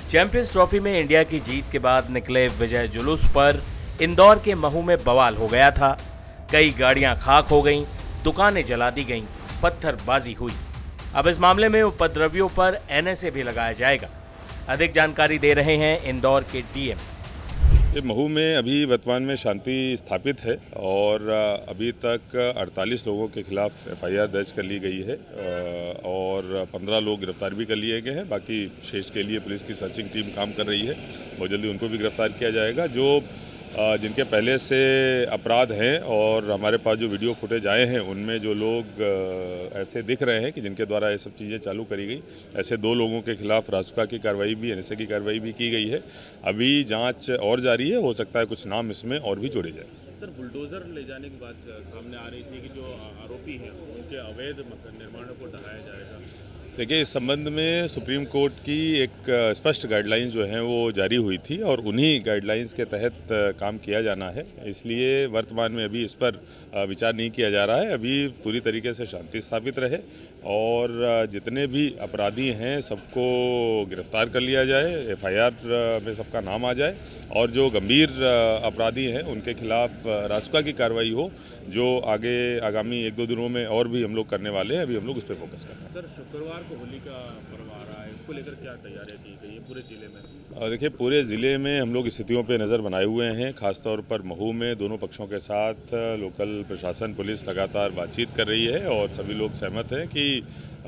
Champions trophy में India की जीत के बाद निकले विजय जुलूस पर इंदौर के महू में बवाल हो गया था। कई गाड़ियां खाक हो गईं, दुकानें जला दी गईं, पत्थरबाजी हुई। अब इस मामले में उपद्रवियों पर एनएसए भी लगाया जाएगा। अधिक जानकारी दे रहे हैं इंदौर के डीएम। महू में अभी वर्तमान में शांति स्थापित है और अभी तक 48 लोगों के खिलाफ एफआईआर दर्ज कर ली गई है और 15 लोग गिरफ्तार भी कर लिए गए हैं। बाकी शेष के लिए पुलिस की सर्चिंग टीम काम कर रही है। बहुत जल्दी उनको भी गिरफ्तार किया जाएगा। जो जिनके पहले से अपराध हैं और हमारे पास जो वीडियो फुटेज आए हैं उनमें जो लोग ऐसे दिख रहे हैं कि जिनके द्वारा ये सब चीज़ें चालू करी गई, ऐसे 2 लोगों के खिलाफ रासुका की कार्रवाई भी, एनएसए की कार्रवाई भी की गई है। अभी जांच और जारी है, हो सकता है कुछ नाम इसमें और भी जोड़े जाए। सर, बुलडोजर ले जाने की बात सामने आ रही थी कि जो आरोपी हैं उनके अवैध निर्माणों को ढहाया जाएगा। देखिए, इस संबंध में सुप्रीम कोर्ट की एक स्पष्ट गाइडलाइंस जो हैं वो जारी हुई थी और उन्हीं गाइडलाइंस के तहत काम किया जाना है। इसलिए वर्तमान में अभी इस पर विचार नहीं किया जा रहा है। अभी पूरी तरीके से शांति स्थापित रहे और जितने भी अपराधी हैं सबको गिरफ्तार कर लिया जाए, एफआईआर में सबका नाम आ जाए और जो गंभीर अपराधी हैं उनके खिलाफ रासुका की कार्रवाई हो, जो आगे आगामी 1-2 दिनों में और भी हम लोग करने वाले हैं। अभी हम लोग उस पर फोकस कर रहे हैं। सर, शुक्रवार को होली का पर्व आ रहा है, इसको लेकर क्या तैयारियां की गई है पूरे जिले में? देखिए, पूरे ज़िले में हम लोग स्थितियों पे नज़र बनाए हुए हैं। खासतौर पर महू में दोनों पक्षों के साथ लोकल प्रशासन, पुलिस लगातार बातचीत कर रही है और सभी लोग सहमत हैं कि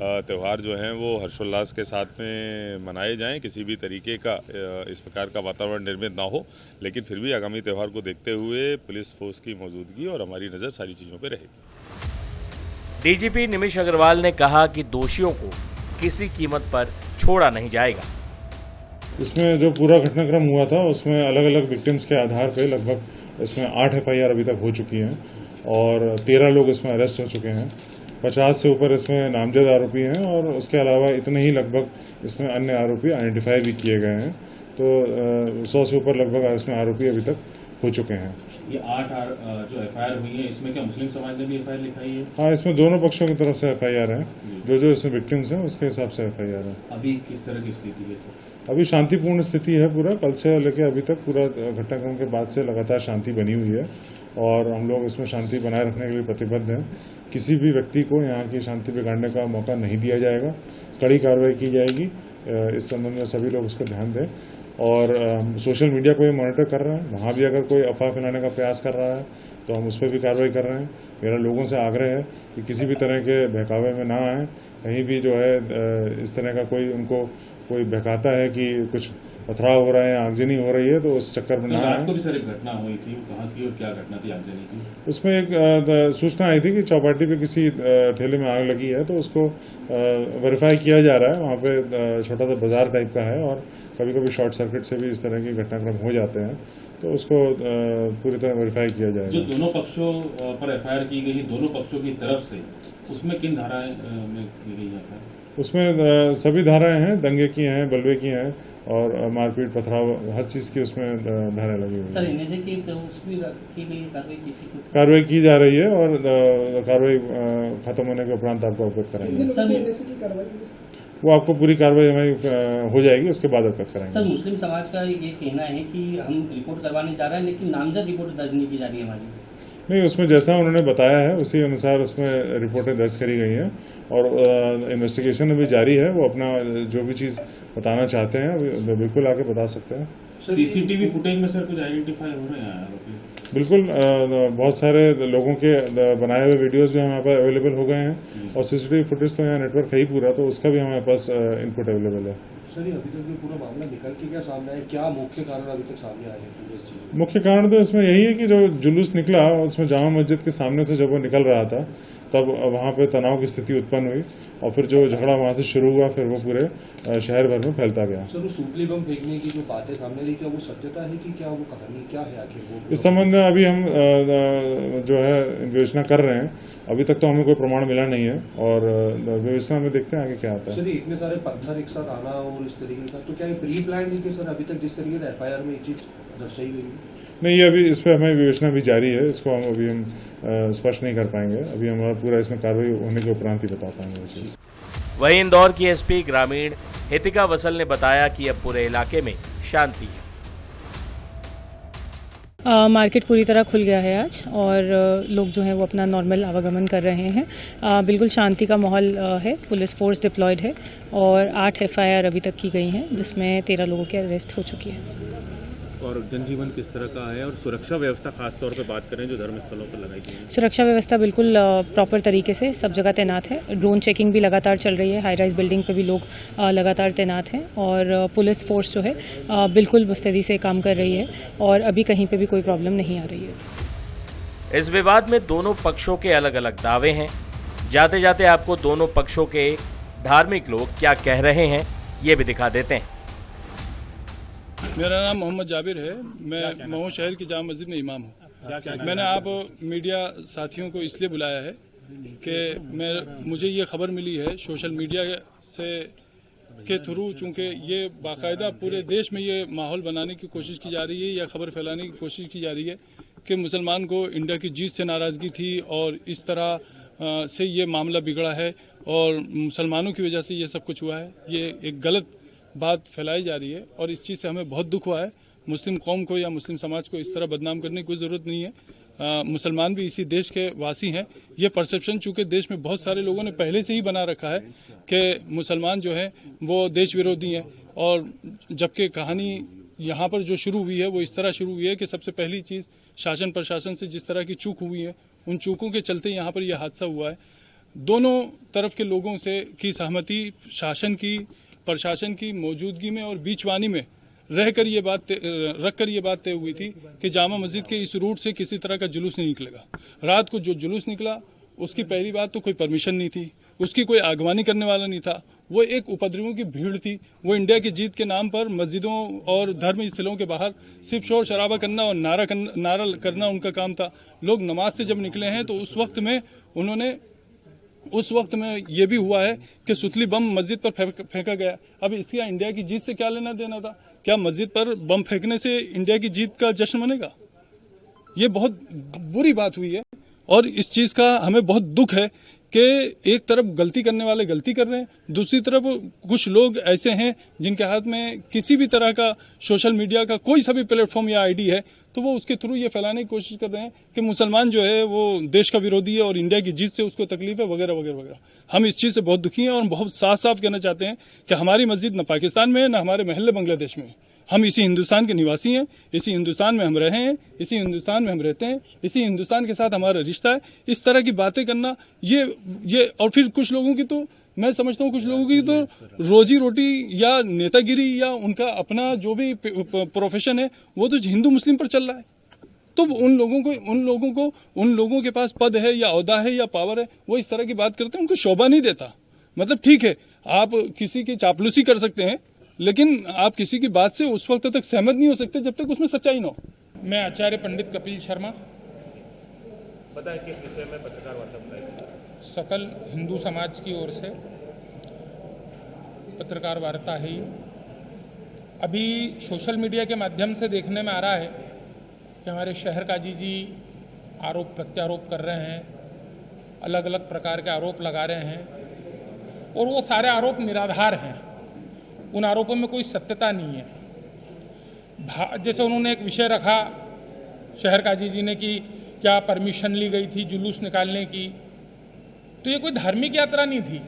त्यौहार जो हैं वो हर्षोल्लास के साथ में मनाए जाएं। किसी भी तरीके का इस प्रकार का वातावरण निर्मित ना हो, लेकिन फिर भी आगामी त्यौहार को देखते हुए पुलिस फोर्स की मौजूदगी और हमारी नज़र सारी चीज़ों पर रहेगी। डीजीपी निमिष अग्रवाल ने कहा कि दोषियों को किसी कीमत पर छोड़ा नहीं जाएगा। इसमें जो पूरा घटनाक्रम हुआ था उसमें अलग अलग विक्टिम्स के आधार पे लगभग इसमें 8 एफआईआर अभी तक हो चुकी हैं और 13 लोग इसमें अरेस्ट हो चुके हैं। 50 से ऊपर इसमें नामजद आरोपी हैं और उसके अलावा इतने ही लगभग इसमें अन्य आरोपी आइडेंटिफाई भी किए गए हैं। तो 100 से ऊपर लगभग इसमें आरोपी अभी तक हो चुके हैं। ये 8 जो एफआईआर हुई है, इसमें क्या मुस्लिम समाज ने भी एफआईआर लिखाई है? हाँ, इसमें दोनों पक्षों की तरफ से एफआईआर है। जो इसमें विक्टिम्स हैं उसके हिसाब से एफआईआर है। अभी किस तरह की स्थिति है सर? अभी शांतिपूर्ण स्थिति है। पूरा कल से लेकर अभी तक पूरा घटनाक्रम के बाद से लगातार शांति बनी हुई है और हम लोग इसमें शांति बनाए रखने के लिए प्रतिबद्ध हैं। किसी भी व्यक्ति को यहाँ की शांति बिगाड़ने का मौका नहीं दिया जाएगा। कड़ी कार्रवाई की जाएगी। इस संबंध में सभी लोग उसको ध्यान दें और सोशल मीडिया को भी मॉनिटर कर रहे हैं। वहाँ भी अगर कोई अफवाह फैलाने का प्रयास कर रहा है तो हम उस पर भी कार्रवाई कर रहे हैं। मेरा लोगों से आग्रह है कि किसी भी तरह के बहकावे में ना आए। कहीं भी जो है इस तरह का उनको कोई बहकाता है कि कुछ पथराव हो रहा है, आगजनी हो रही है, तो उस चक्कर में ना आए। रात को भी सर एक घटना हुई थी, कहाँ की और क्या घटना थी आगजनी की? उसमें एक सूचना आई थी कि चौपाटी पे किसी ठेले में आग लगी है, तो उसको वेरीफाई किया जा रहा है। वहाँ पे छोटा सा बाजार टाइप का है और कभी कभी शॉर्ट सर्किट से भी इस तरह के घटनाक्रम हो जाते हैं, तो उसको पूरी तरह वेरीफाई किया जाएगा। जो दोनों पक्षों पर एफआईआर की गई, दोनों पक्षों की तरफ से, उसमें किन धाराएं में की गई है? उसमें सभी धाराएं हैं, दंगे की हैं, बलवे की हैं और मारपीट, पथराव, हर चीज की उसमें धाराएं लगी हुई हैं। सर, एनएसए की की गई कार्रवाई की जा रही है और कार्रवाई खत्म होने के उपरांत आपको अवगत कराएंगे। वो आपको पूरी कार्रवाई हमारी हो जाएगी, उसके बाद अवगत कराएंगे। सर, मुस्लिम समाज का ये कहना है कि हम रिपोर्ट करवाने जा रहे हैं, लेकिन नामजद रिपोर्ट दर्ज नहीं की जा रही है हमारी। नहीं, उसमें जैसा उन्होंने बताया है उसी अनुसार उसमें रिपोर्टें दर्ज करी गई हैं और इन्वेस्टिगेशन अभी जारी है। वो अपना जो भी चीज़ बताना चाहते हैं बिल्कुल आके बता सकते हैं। सीसीटीवी फुटेज में सर कुछ आइडेंटिफाई हो रहे हैं? बिल्कुल, बहुत सारे लोगों के बनाए हुए वीडियोस भी हमारे पास अवेलेबल हो गए हैं और सीसीटीवी फुटेज तो यहाँ नेटवर्क है ही पूरा, तो उसका भी हमारे पास इनपुट अवेलेबल है। सर, ये अभी तक जो पूरा मामला निकल के क्या सामने आया, क्या मुख्य कारण अभी तक सामने आए हैं इस चीज? मुख्य कारण तो इसमें यही है कि जो जुलूस निकला उसमें जामा मस्जिद के सामने से जब वो निकल रहा था तब वहाँ पे तनाव की स्थिति उत्पन्न हुई और फिर जो झगड़ा वहाँ से शुरू हुआ फिर वो पूरे शहर भर में फैलता गया। सर, वो सूतली बम फेंकने की जो बातें सामने रही, क्या वो सत्यता है कि क्या वो कहानी क्या है आखिर वो? इस संबंध में अभी हम जो है विवेचना कर रहे हैं। अभी तक तो हमें कोई प्रमाण मिला नहीं है और विवेचना में देखते हैं आगे क्या आता है। सर, इतने सारे पत्थर एक साथ आना और इस तरीके का, तो क्या ये प्री प्लान है कि सर अभी तक जिस तरीके से एफआईआर में एक चीज दर्शाई गई है? नहीं, ये अभी इस पर हमें विवेचना भी जारी है। इसको हम अभी स्पष्ट नहीं कर पाएंगे। अभी हमारा पूरा इसमें कार्रवाई होने के उपरांत ही बता पाएंगे वो चीज़। वहीं इंदौर की एसपी ग्रामीण हितिका वसल ने बताया कि अब पूरे इलाके में शांति है। मार्केट पूरी तरह खुल गया है आज और लोग जो हैं वो अपना नॉर्मल आवागमन कर रहे हैं। बिल्कुल शांति का माहौल है। पुलिस फोर्स डिप्लॉयड है और 8 FIR अभी तक की गई हैं, जिसमें 13 लोगों की अरेस्ट हो चुकी है। और जनजीवन किस तरह का है और सुरक्षा व्यवस्था खास तौर पे बात करें जो धर्म स्थलों पर लगाई गई है? सुरक्षा व्यवस्था बिल्कुल प्रॉपर तरीके से सब जगह तैनात है। ड्रोन चेकिंग भी लगातार चल रही है। हाई राइज बिल्डिंग पे भी लोग लगातार तैनात हैं और पुलिस फोर्स जो है बिल्कुल मुस्तैदी से काम कर रही है और अभी कहीं पे भी कोई प्रॉब्लम नहीं आ रही है। इस विवाद में दोनों पक्षों के अलग अलग दावे हैं। जाते जाते आपको दोनों पक्षों के धार्मिक लोग क्या कह रहे हैं ये भी दिखा देते हैं। मेरा नाम मोहम्मद जाबिर है। मैं महू शहर की जामा मस्जिद में इमाम हूँ। मैंने आप मीडिया साथियों को इसलिए बुलाया है कि मुझे ये खबर मिली है सोशल मीडिया से के थ्रू, चूँकि ये बाकायदा पूरे देश में ये माहौल बनाने की कोशिश की जा रही है या खबर फैलाने की कोशिश की जा रही है कि मुसलमान को इंडिया की जीत से नाराज़गी थी और इस तरह से ये मामला बिगड़ा है और मुसलमानों की वजह से ये सब कुछ हुआ है। ये एक गलत बात फैलाई जा रही है और इस चीज़ से हमें बहुत दुख हुआ है। मुस्लिम कौम को या मुस्लिम समाज को इस तरह बदनाम करने की कोई ज़रूरत नहीं है। मुसलमान भी इसी देश के वासी हैं। ये परसेप्शन चूँकि देश में बहुत सारे लोगों ने पहले से ही बना रखा है कि मुसलमान जो है वो देश विरोधी हैं, और जबकि कहानी यहाँ पर जो शुरू हुई है वो इस तरह शुरू हुई है कि सबसे पहली चीज़ शासन प्रशासन से जिस तरह की चूक हुई है, उन चूकों के चलते यहाँ पर यह हादसा हुआ है। दोनों तरफ के लोगों से की सहमति, शासन की प्रशासन की मौजूदगी में और बीचवानी में रहकर ये बात रखकर ये बात तय हुई थी कि जामा मस्जिद के इस रूट से किसी तरह का जुलूस नहीं निकलेगा। रात को जो जुलूस निकला उसकी पहली बात तो कोई परमिशन नहीं थी, उसकी कोई आगवानी करने वाला नहीं था। वो एक उपद्रवियों की भीड़ थी। वो इंडिया की जीत के नाम पर मस्जिदों और धर्म स्थलों के बाहर सिर्फ शोर शराबा करना और नारा करना उनका काम था। लोग नमाज से जब निकले हैं तो उस वक्त में ये भी हुआ है कि सुतली बम मस्जिद पर फेंका गया। अब इसका इंडिया की जीत से क्या लेना देना था? क्या मस्जिद पर बम फेंकने से इंडिया की जीत का जश्न मनेगा? ये बहुत बुरी बात हुई है और इस चीज़ का हमें बहुत दुख है कि एक तरफ गलती करने वाले गलती कर रहे हैं, दूसरी तरफ कुछ लोग ऐसे हैं जिनके हाथ में किसी भी तरह का सोशल मीडिया का कोई सा भी प्लेटफॉर्म या आईडी है तो वो उसके थ्रू ये फैलाने की कोशिश कर रहे हैं कि मुसलमान जो है वो देश का विरोधी है और इंडिया की जीत से उसको तकलीफ है वगैरह वगैरह वगैरह। हम इस चीज़ से बहुत दुखी हैं और बहुत साफ साफ कहना चाहते हैं कि हमारी मस्जिद न पाकिस्तान में है न हमारे महल्ले बांग्लादेश में है। हम इसी हिंदुस्तान के निवासी हैं, इसी हिंदुस्तान में हम रहे हैं, इसी हिंदुस्तान में हम रहते हैं, इसी हिंदुस्तान के साथ हमारा रिश्ता है। इस तरह की बातें करना ये और फिर कुछ लोगों की तो मैं समझता हूँ कुछ लोगों की तो रोजी रोटी या नेतागिरी या उनका अपना जो भी प्रोफेशन है वो तो हिंदू मुस्लिम पर चल रहा है। तो उन लोगों के पास पद है या ओहदा है या पावर है, वो इस तरह की बात करते हैं, उनको शोभा नहीं देता। मतलब ठीक है आप किसी की चापलूसी कर सकते हैं लेकिन आप किसी की बात से उस वक्त तक सहमत नहीं हो सकते जब तक उसमें सच्चाई न हो। मैं आचार्य पंडित कपिल शर्मा, बताएं किस विषय में पत्रकार वार्ता बुलाई? सकल हिंदू समाज की ओर से पत्रकार वार्ता है। अभी सोशल मीडिया के माध्यम से देखने में आ रहा है कि हमारे शहर काजी जी आरोप प्रत्यारोप कर रहे हैं, अलग अलग प्रकार के आरोप लगा रहे हैं और वो सारे आरोप निराधार हैं। उन आरोपों में कोई सत्यता नहीं है। जैसे उन्होंने एक विषय रखा शहर काजी जी ने कि क्या परमिशन ली गई थी जुलूस निकालने की, तो ये कोई धार्मिक यात्रा नहीं थी।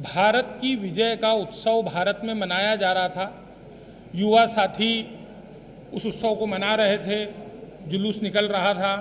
भारत की विजय का उत्सव भारत में मनाया जा रहा था। युवा साथी उस उत्सव को मना रहे थे, जुलूस निकल रहा था।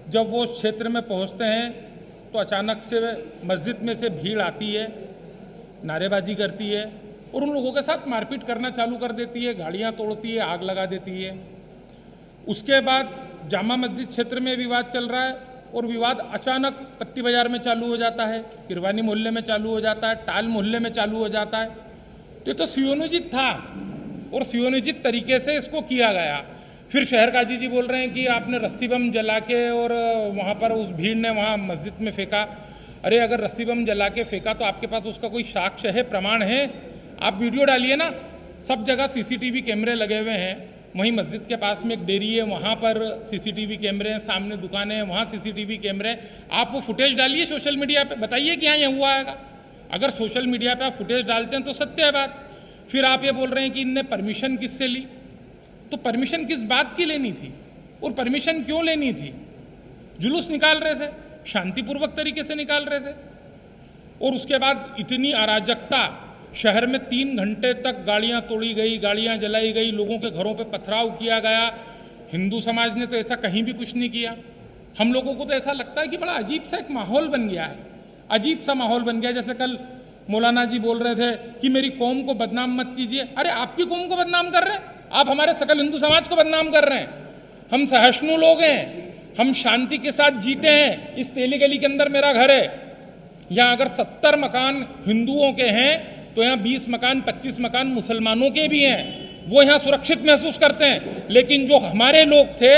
जब वो उस क्षेत्र में पहुंचते हैं तो अचानक से मस्जिद में से भीड़ आती है, नारेबाजी करती है और उन लोगों के साथ मारपीट करना चालू कर देती है, गाड़ियां तोड़ती है, आग लगा देती है। उसके बाद जामा मस्जिद क्षेत्र में विवाद चल रहा है और विवाद अचानक पत्ती बाजार में चालू हो जाता है, किरवानी मोहल्ले में चालू हो जाता है, टाल मोहल्ले में चालू हो जाता है। तो ये तो सुयोजित था और सुयोजित तरीके से इसको किया गया। फिर शहर काजी जी बोल रहे हैं कि आपने रस्सी बम जला के और वहाँ पर उस भीड़ ने वहाँ मस्जिद में फेंका। अरे अगर रस्सी बम जला के फेंका तो आपके पास उसका कोई साक्ष्य है, प्रमाण है? आप वीडियो डालिए ना। सब जगह सीसीटीवी कैमरे लगे हुए हैं। वहीं मस्जिद के पास में एक डेयरी है, वहाँ पर सीसीटीवी कैमरे हैं, सामने दुकानें हैं, वहाँ सीसीटीवी कैमरे हैं। आप वो फुटेज डालिए सोशल मीडिया पे, बताइए कि हाँ ये हुआ है। अगर सोशल मीडिया पे आप फुटेज डालते हैं तो सत्य है बात। फिर आप ये बोल रहे हैं कि इनने परमिशन किससे ली। तो परमिशन किस बात की लेनी थी और परमिशन क्यों लेनी थी? जुलूस निकाल रहे थे, शांतिपूर्वक तरीके से निकाल रहे थे, और उसके बाद इतनी अराजकता, शहर में 3 घंटे तक गाड़ियां तोड़ी गई, गाड़ियां जलाई गई, लोगों के घरों पे पथराव किया गया। हिंदू समाज ने तो ऐसा कहीं भी कुछ नहीं किया। हम लोगों को तो ऐसा लगता है कि बड़ा अजीब सा एक माहौल बन गया है, अजीब सा माहौल बन गया। जैसे कल मौलाना जी बोल रहे थे कि मेरी कौम को बदनाम मत कीजिए। अरे आपकी कौम को बदनाम कर रहे हैं आप, हमारे सकल हिंदू समाज को बदनाम कर रहे हैं। हम सहिष्णु लोग हैं, हम शांति के साथ जीते हैं। इस तेली गली के अंदर मेरा घर है, यहाँ अगर 70 मकान हिंदुओं के हैं तो यहाँ 20 मकान 25 मकान मुसलमानों के भी हैं। वो यहाँ सुरक्षित महसूस करते हैं। लेकिन जो हमारे लोग थे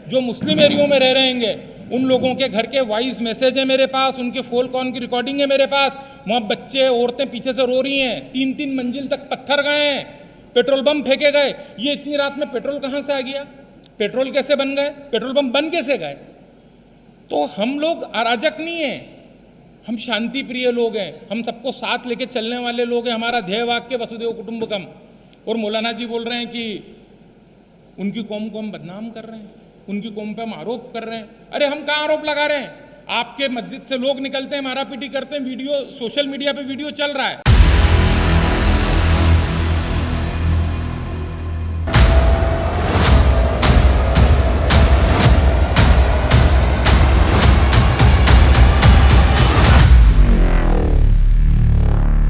जो मुस्लिम एरियो में रह रहेंगे, उन लोगों के घर के वॉइस मैसेज है मेरे पास, उनके फोन कॉल की रिकॉर्डिंग है मेरे पास। वहाँ बच्चे औरतें पीछे से रो रही हैं, 3-3 मंजिल तक पत्थर गए हैं, पेट्रोल बम फेंके गए। ये इतनी रात में पेट्रोल कहाँ से आ गया? पेट्रोल कैसे बन गए? पेट्रोल बम बन कैसे गए? तो हम लोग अराजक नहीं हैं, हम शांति प्रिय लोग हैं, हम सबको साथ लेके चलने वाले लोग हैं। हमारा ध्येय वाक्य वसुदेव कुटुंबकम। और मौलाना जी बोल रहे हैं कि उनकी कौम को हम बदनाम कर रहे हैं, उनकी कौम पे हम आरोप कर रहे हैं। अरे हम कहाँ आरोप लगा रहे हैं? आपके मस्जिद से लोग निकलते हैं, मारापीटी करते हैं, वीडियो सोशल मीडिया पे वीडियो चल रहा है।